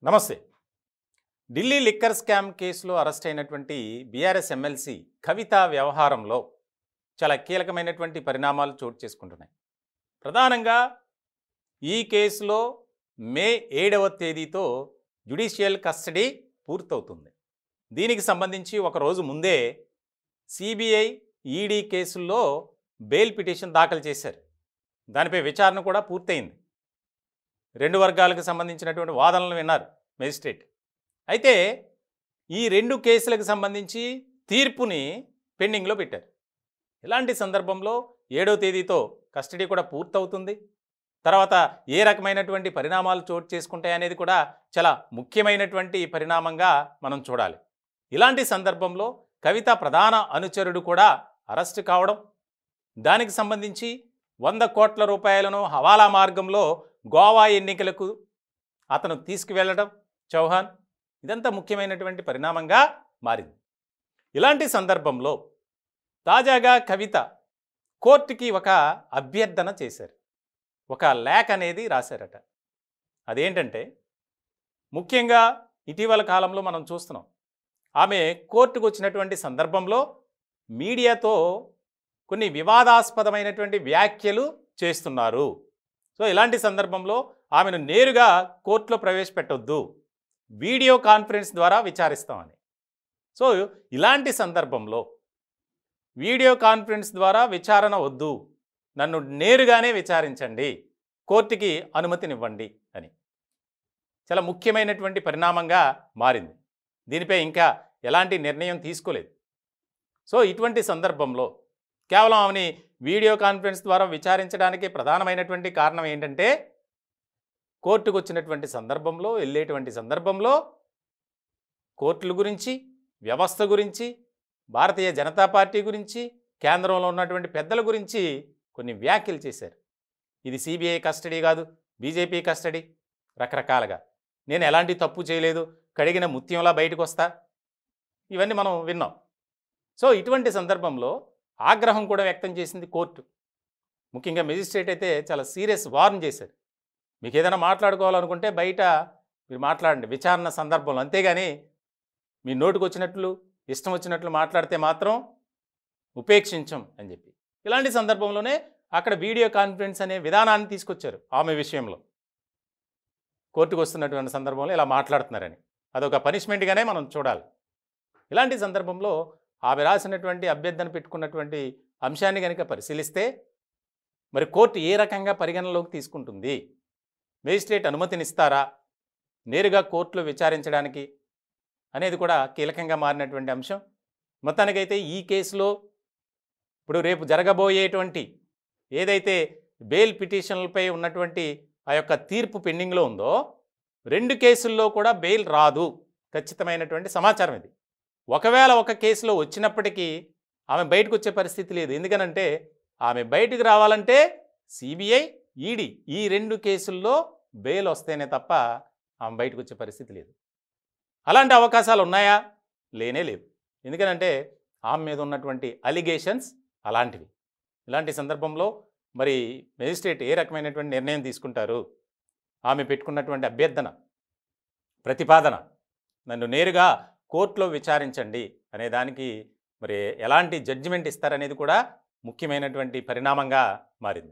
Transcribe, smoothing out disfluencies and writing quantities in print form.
నమస్తే. Delhi liquor scam కేసులో arrest అయినటువంటి బీఆర్ఎస్ ఎమ్మెల్సీ కవిత వ్యవహారంలో చాలా కీలకమైనటువంటి పరిణామాలు చోటు చేసుకుంటున్నాయి. ప్రధానంగా ఈ కేసులో మే 7వ తేదీతో జ్యుడిషియల్ కస్టడీ పూర్తవుతుంది. దీనికి సంబంధించి ఒక రోజు ముందే సిబిఐ, ఈడీ కేసుల్లో బెయిల్ పిటిషన్ దాఖలు చేశారు. దానిపై విచారణ కూడా పూర్తయింది. రెండు వర్గాలకు సంబంధించినటువంటి వాదనలు విన్నారు మేజిస్ట్రేట్. అయితే ఈ రెండు కేసులకు సంబంధించి తీర్పుని పెండింగ్లో పెట్టారు. ఇలాంటి సందర్భంలో 7వ తేదీతో కస్టడీ కూడా పూర్తవుతుంది. తర్వాత ఏ రకమైనటువంటి పరిణామాలు చోటు చేసుకుంటాయనేది కూడా చాలా ముఖ్యమైనటువంటి పరిణామంగా మనం చూడాలి. ఇలాంటి సందర్భంలో కవిత ప్రధాన అనుచరుడు కూడా అరెస్ట్ కావడం, దానికి సంబంధించి 100 కోట్ల రూపాయలను హవాలా మార్గంలో గోవా ఎన్నికలకు అతను తీసుకువెళ్ళడం చౌహాన్, ఇదంతా ముఖ్యమైనటువంటి పరిణామంగా మారింది. ఇలాంటి సందర్భంలో తాజాగా కవిత కోర్టుకి ఒక అభ్యర్థన చేశారు. ఒక లేఖ అనేది రాశారట. అదేంటంటే, ముఖ్యంగా ఇటీవల కాలంలో మనం చూస్తున్నాం, ఆమె కోర్టుకు వచ్చినటువంటి సందర్భంలో మీడియాతో కొన్ని వివాదాస్పదమైనటువంటి వ్యాఖ్యలు చేస్తున్నారు. సో ఇలాంటి సందర్భంలో ఆమెను నేరుగా కోర్టులో ప్రవేశపెట్టొద్దు, వీడియో కాన్ఫరెన్స్ ద్వారా విచారిస్తామని. సో ఇలాంటి సందర్భంలో వీడియో కాన్ఫరెన్స్ ద్వారా విచారణ వద్దు, నన్ను నేరుగానే విచారించండి, కోర్టుకి అనుమతినివ్వండి అని చాలా ముఖ్యమైనటువంటి పరిణామంగా మారింది. దీనిపై ఇంకా ఎలాంటి నిర్ణయం తీసుకోలేదు. సో ఇటువంటి సందర్భంలో కేవలం ఆమెని వీడియో కాన్ఫరెన్స్ ద్వారా విచారించడానికి ప్రధానమైనటువంటి కారణం ఏంటంటే, కోర్టుకు వచ్చినటువంటి సందర్భంలో, వెళ్ళేటువంటి సందర్భంలో కోర్టుల గురించి, వ్యవస్థ గురించి, భారతీయ జనతా పార్టీ గురించి, కేంద్రంలో ఉన్నటువంటి పెద్దల గురించి కొన్ని వ్యాఖ్యలు చేశారు. ఇది సిబిఐ కస్టడీ కాదు, బీజేపీ కస్టడీ, రకరకాలుగా. నేను ఎలాంటి తప్పు చేయలేదు, కడిగిన ముత్యంలా బయటకు వస్తా, ఇవన్నీ మనం విన్నాం. సో ఇటువంటి సందర్భంలో ఆగ్రహం కూడా వ్యక్తం చేసింది కోర్టు. ముఖ్యంగా మెజిస్ట్రేట్ అయితే చాలా సీరియస్ వార్న్ చేశారు. మీకు ఏదైనా మాట్లాడుకోవాలనుకుంటే బయట మీరు మాట్లాడండి విచారణ సందర్భంలో, అంతేగాని మీ నోటికి వచ్చినట్లు ఇష్టం వచ్చినట్లు మాట్లాడితే మాత్రం ఉపేక్షించం అని చెప్పి. ఇలాంటి సందర్భంలోనే అక్కడ వీడియో కాన్ఫరెన్స్ అనే విధానాన్ని తీసుకొచ్చారు. ఆమె విషయంలో కోర్టుకు వస్తున్నటువంటి సందర్భంలో ఇలా మాట్లాడుతున్నారని అదొక పనిష్మెంట్గానే మనం చూడాలి. ఇలాంటి సందర్భంలో ఆమె రాసినటువంటి అభ్యర్థన పెట్టుకున్నటువంటి అంశాన్ని కనుక పరిశీలిస్తే, మరి కోర్టు ఏ రకంగా పరిగణనలోకి తీసుకుంటుంది, మేజిస్ట్రేట్ అనుమతినిస్తారా నేరుగా కోర్టులో విచారించడానికి అనేది కూడా కీలకంగా మారినటువంటి అంశం. మొత్తానికైతే ఈ కేసులో ఇప్పుడు రేపు జరగబోయేటువంటి ఏదైతే బెయిల్ పిటిషన్లపై ఉన్నటువంటి ఆ యొక్క తీర్పు పెండింగ్లో ఉందో, రెండు కేసుల్లో కూడా బెయిల్ రాదు, ఖచ్చితమైనటువంటి సమాచారం ఇది. ఒకవేళ ఒక కేసులో వచ్చినప్పటికీ ఆమె బయటకు వచ్చే పరిస్థితి లేదు. ఎందుకనంటే ఆమె బయటకు రావాలంటే సిబిఐ, ఈడీ ఈ రెండు కేసుల్లో బెయిల్ వస్తేనే తప్ప ఆమె బయటకు వచ్చే పరిస్థితి లేదు. అలాంటి అవకాశాలు ఉన్నాయా? లేనే లేవు. ఎందుకనంటే ఆమె మీద ఉన్నటువంటి అలిగేషన్స్ అలాంటివి. ఇలాంటి సందర్భంలో మరి మెజిస్ట్రేట్ ఏ రకమైనటువంటి నిర్ణయం తీసుకుంటారు, ఆమె పెట్టుకున్నటువంటి అభ్యర్థన, ప్రతిపాదన, నన్ను నేరుగా కోర్టులో విచారించండి అనే దానికి మరి ఎలాంటి జడ్జిమెంట్ ఇస్తారనేది కూడా ముఖ్యమైనటువంటి పరిణామంగా మారింది.